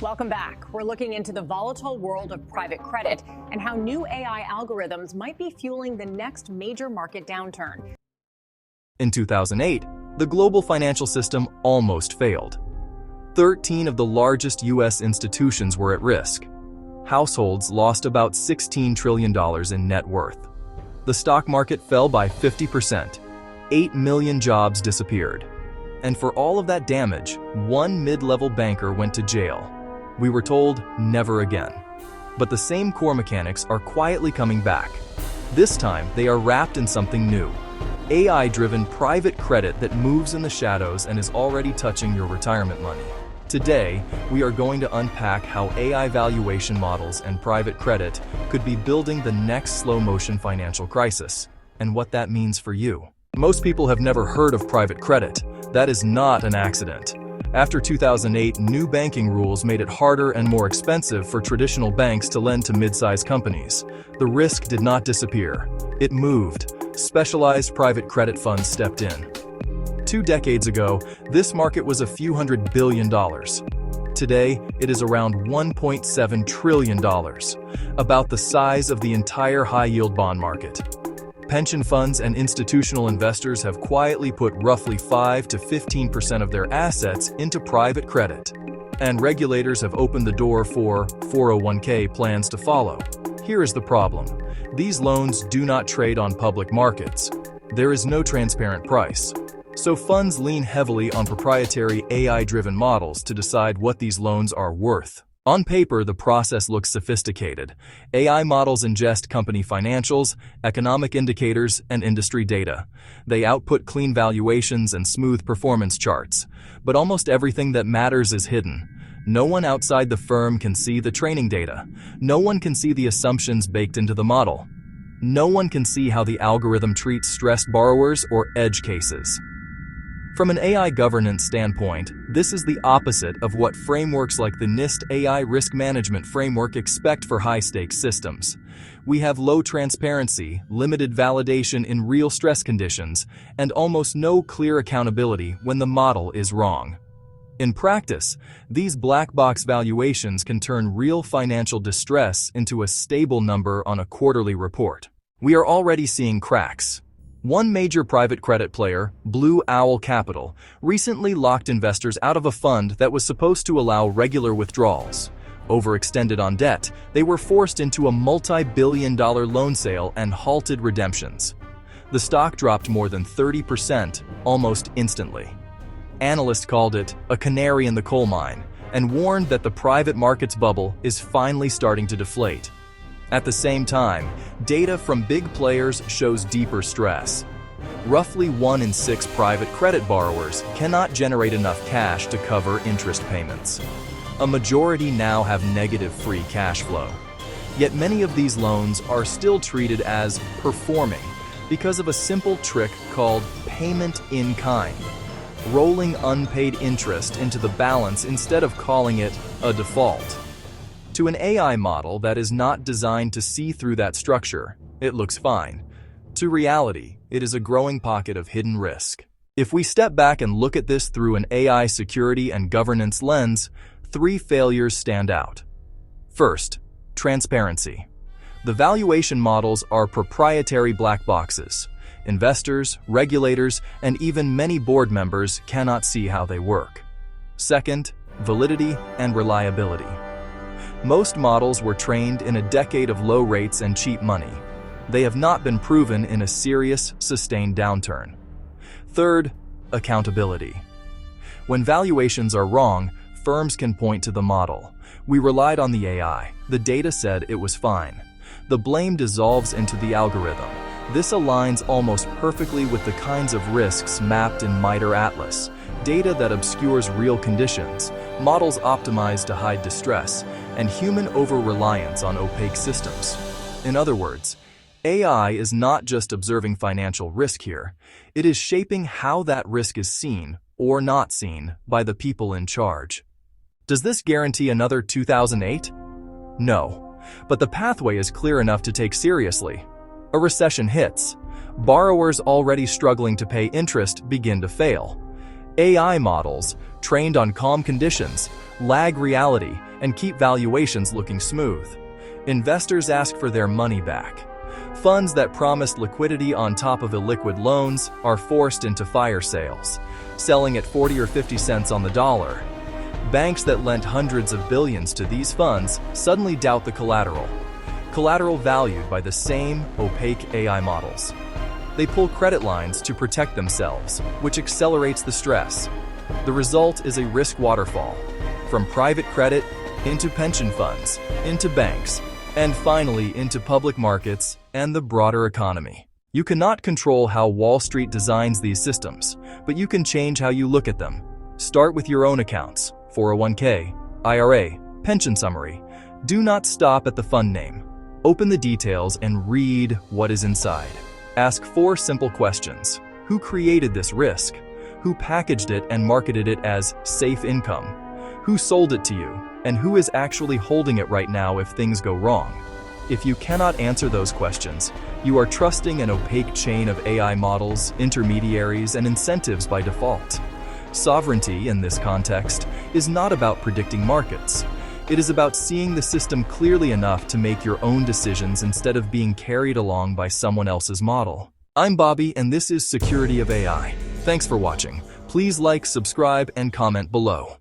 Welcome back. We're looking into the volatile world of private credit and how new AI algorithms might be fueling the next major market downturn. In 2008, the global financial system almost failed. 13 of the largest U.S. institutions were at risk. Households lost about $16 trillion in net worth. The stock market fell by 50%. 8 million jobs disappeared. And for all of that damage, one mid-level banker went to jail. We were told never again. But the same core mechanics are quietly coming back. This time, they are wrapped in something new. AI-driven private credit that moves in the shadows and is already touching your retirement money. Today, we are going to unpack how AI valuation models and private credit could be building the next slow-motion financial crisis, and what that means for you. Most people have never heard of private credit. That is not an accident. After 2008, new banking rules made it harder and more expensive for traditional banks to lend to mid-sized companies. The risk did not disappear. It moved. Specialized private credit funds stepped in. 2 decades ago, this market was a few $100 billion. Today, it is around $1.7 trillion, about the size of the entire high-yield bond market. Pension funds and institutional investors have quietly put roughly 5 to 15% of their assets into private credit. And regulators have opened the door for 401k plans to follow. Here is the problem. These loans do not trade on public markets. There is no transparent price. So funds lean heavily on proprietary AI-driven models to decide what these loans are worth. On paper, the process looks sophisticated. AI models ingest company financials, economic indicators, and industry data. They output clean valuations and smooth performance charts. But almost everything that matters is hidden. No one outside the firm can see the training data. No one can see the assumptions baked into the model. No one can see how the algorithm treats stressed borrowers or edge cases. From an AI governance standpoint, this is the opposite of what frameworks like the NIST AI Risk Management Framework expect for high-stakes systems. We have low transparency, limited validation in real stress conditions, and almost no clear accountability when the model is wrong. In practice, these black box valuations can turn real financial distress into a stable number on a quarterly report. We are already seeing cracks. One major private credit player, Blue Owl Capital, recently locked investors out of a fund that was supposed to allow regular withdrawals. Overextended on debt, they were forced into a multi-billion-dollar loan sale and halted redemptions. The stock dropped more than 30%, almost instantly. Analysts called it a canary in the coal mine and warned that the private markets bubble is finally starting to deflate. At the same time, data from big players shows deeper stress. Roughly 1 in 6 private credit borrowers cannot generate enough cash to cover interest payments. A majority now have negative free cash flow. Yet many of these loans are still treated as performing because of a simple trick called payment in kind, rolling unpaid interest into the balance instead of calling it a default. To an AI model that is not designed to see through that structure, it looks fine. To reality, it is a growing pocket of hidden risk. If we step back and look at this through an AI security and governance lens, 3 failures stand out. First, transparency. The valuation models are proprietary black boxes. Investors, regulators, and even many board members cannot see how they work. Second, validity and reliability. Most models were trained in a decade of low rates and cheap money. They have not been proven in a serious, sustained downturn. Third, accountability. When valuations are wrong, firms can point to the model. We relied on the AI. The data said it was fine. The blame dissolves into the algorithm. This aligns almost perfectly with the kinds of risks mapped in MITRE Atlas. Data that obscures real conditions, models optimized to hide distress, and human over-reliance on opaque systems. In other words, AI is not just observing financial risk here, it is shaping how that risk is seen or not seen by the people in charge. Does this guarantee another 2008? No, but the pathway is clear enough to take seriously. A recession hits. Borrowers already struggling to pay interest begin to fail. AI models, trained on calm conditions, lag reality and keep valuations looking smooth. Investors ask for their money back. Funds that promised liquidity on top of illiquid loans are forced into fire sales, selling at 40 or 50 cents on the dollar. Banks that lent hundreds of billions to these funds suddenly doubt the collateral valued by the same opaque AI models. They pull credit lines to protect themselves, which accelerates the stress. The result is a risk waterfall, from private credit into pension funds, into banks, and finally into public markets and the broader economy. You cannot control how Wall Street designs these systems, but you can change how you look at them. Start with your own accounts, 401k, IRA, pension summary. Do not stop at the fund name. Open the details and read what is inside. Ask 4 simple questions. Who created this risk? Who packaged it and marketed it as safe income? Who sold it to you? And who is actually holding it right now if things go wrong? If you cannot answer those questions, you are trusting an opaque chain of AI models, intermediaries, and incentives by default. Sovereignty, in this context, is not about predicting markets. It is about seeing the system clearly enough to make your own decisions instead of being carried along by someone else's model. I'm Bobby, and this is Security of AI. Thanks for watching. Please like, subscribe, and comment below.